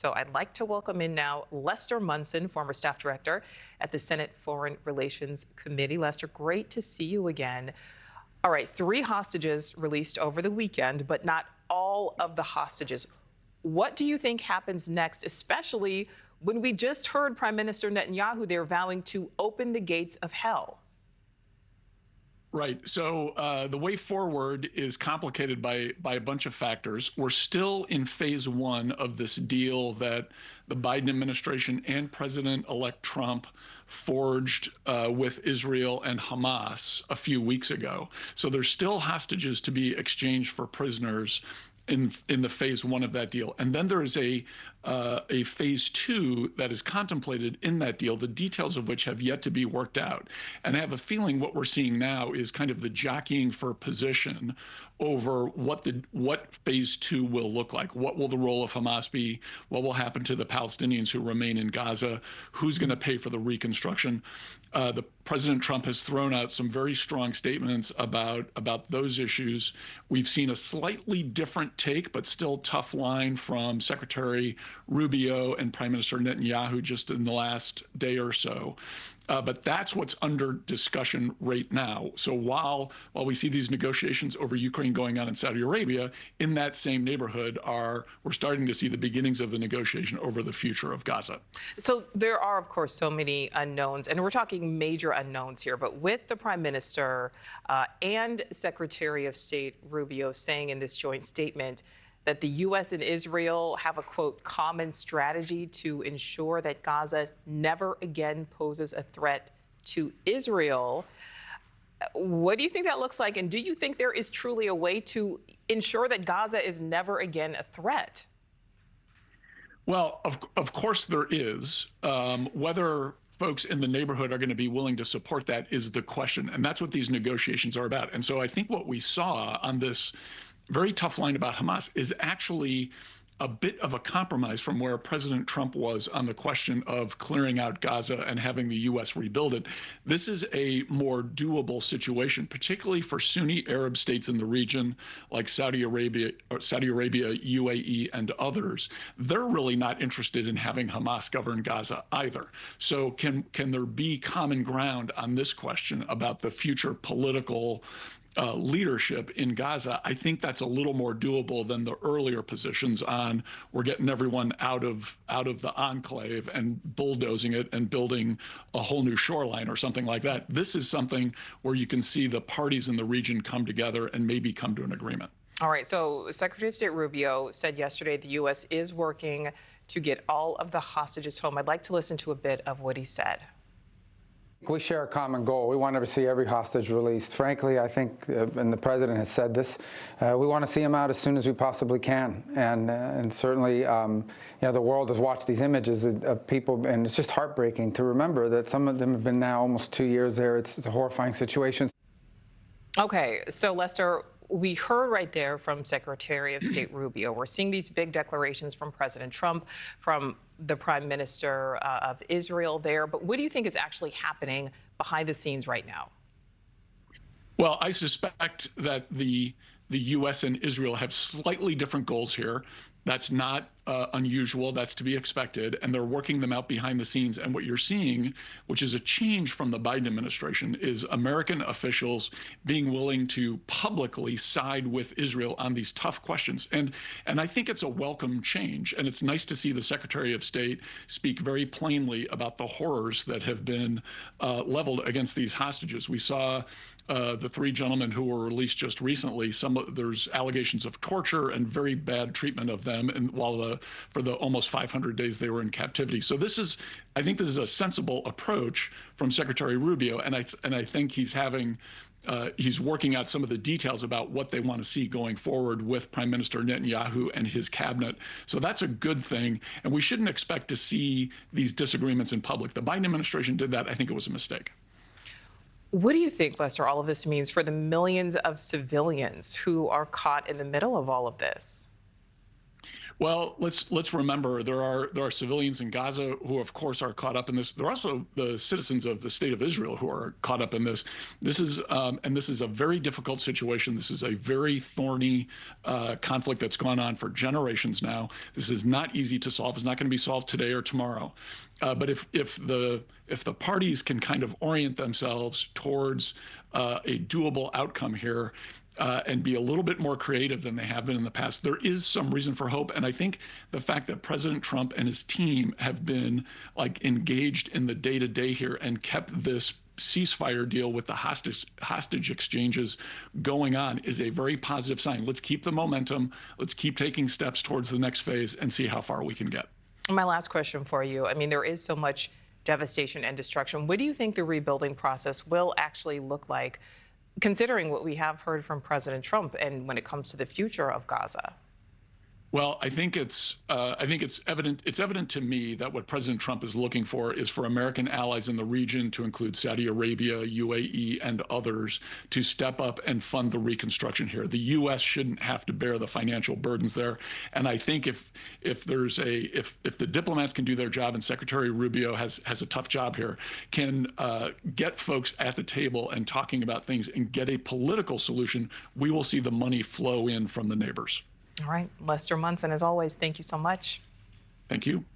So I'd like to welcome in now Lester Munson, former staff director at the Senate Foreign Relations Committee. Lester, great to see you again. All right, 3 hostages released over the weekend, but not all of the hostages. What do you think happens next, especially when we just heard Prime Minister Netanyahu there vowing to open the gates of hell? Right. So the way forward is complicated by a bunch of factors. We're still in phase 1 of this deal that the Biden administration and President-elect Trump forged with Israel and Hamas a few weeks ago. So there's still hostages to be exchanged for prisoners in the phase 1 of that deal. And then there is a phase 2 that is contemplated in that deal, the details of which have yet to be worked out. And I have a feeling what we're seeing now is kind of the jockeying for position over what phase 2 will look like. What will the role of Hamas be? What will happen to the Palestinians who remain in Gaza? Who's going to pay for the reconstruction? The President Trump has thrown out some very strong statements about those issues. We've seen a slightly different take, but still tough line from Secretary Rubio and Prime Minister Netanyahu just in the last day or so. But that's what's under discussion right now. So while we see these negotiations over Ukraine going on in Saudi Arabia, in that same neighborhood we're starting to see the beginnings of the negotiation over the future of Gaza. So there are, of course, so many unknowns, and we're talking major unknowns here. But with the Prime Minister and Secretary of State Rubio saying in this joint statement that the U.S. and Israel have a, quote, common strategy to ensure that Gaza never again poses a threat to Israel. What do you think that looks like? And do you think there is truly a way to ensure that Gaza is never again a threat? Well, of course there is. Whether folks in the neighborhood are going to be willing to support that is the question. And that's what these negotiations are about. And so I think what we saw on this very tough line about Hamas is actually a bit of a compromise from where President Trump was on the question of clearing out Gaza and having the U.S. rebuild it. This is a more doable situation, particularly for Sunni Arab states in the region like Saudi Arabia, UAE, and others. They're really not interested in having Hamas govern Gaza either. So can there be common ground on this question about the future political leadership in Gaza? I think that's a little more doable than the earlier positions on we're getting everyone out of the enclave and bulldozing it and building a whole new shoreline or something like that. This is something where you can see the parties in the region come together and maybe come to an agreement. All right. So Secretary of State Rubio said yesterday the U.S. is working to get all of the hostages home. I'd like to listen to a bit of what he said. We share a common goal. We want to see every hostage released. Frankly, I think, and the president has said this, we want to see them out as soon as we possibly can. And certainly, the world has watched these images of people, and it's just heartbreaking to remember that some of them have been now almost 2 years there. It's a horrifying situation. Okay, so Lester, we heard right there from Secretary of State Rubio. We're seeing these big declarations from President Trump, from the Prime Minister of Israel there. But what do you think is actually happening behind the scenes right now? Well, I suspect that the U.S. and Israel have slightly different goals here. That's not unusual. That's to be expected. And they're working them out behind the scenes. And what you're seeing, which is a change from the Biden administration, is American officials being willing to publicly side with Israel on these tough questions. And I think it's a welcome change. And it's nice to see the Secretary of State speak very plainly about the horrors that have been leveled against these hostages. We saw the 3 gentlemen who were released just recently. There's allegations of torture and very bad treatment of them, and for the almost 500 days they were in captivity. So I think this is a sensible approach from Secretary Rubio, and I think he's working out some of the details about what they want to see going forward with Prime Minister Netanyahu and his cabinet. So that's a good thing, and we shouldn't expect to see these disagreements in public. The Biden administration did that. I think it was a mistake. What do you think, Lester, all of this means for the millions of civilians who are caught in the middle of all of this? Well, let's remember there are civilians in Gaza who, of course, are caught up in this. There are also the citizens of the state of Israel who are caught up in this. This is a very difficult situation. This is a very thorny conflict that's gone on for generations now. This is not easy to solve. It's not going to be solved today or tomorrow. But if the parties can kind of orient themselves towards a doable outcome here, and be a little bit more creative than they have been in the past, there is some reason for hope. And I think the fact that President Trump and his team have been like engaged in the day-to-day here and kept this ceasefire deal with the hostage exchanges going on is a very positive sign. Let's keep the momentum. Let's keep taking steps towards the next phase and see how far we can get. My last question for you. I mean, there is so much devastation and destruction. What do you think the rebuilding process will actually look like, considering what we have heard from President Trump and when it comes to the future of Gaza? Well, I think it's evident. It's evident to me that what President Trump is looking for is for American allies in the region, to include Saudi Arabia, UAE, and others, to step up and fund the reconstruction here. The U.S. shouldn't have to bear the financial burdens there. And I think if the diplomats can do their job, and Secretary Rubio has a tough job here, can get folks at the table and talking about things and get a political solution, we will see the money flow in from the neighbors. All right, Lester Munson, as always, thank you so much. Thank you.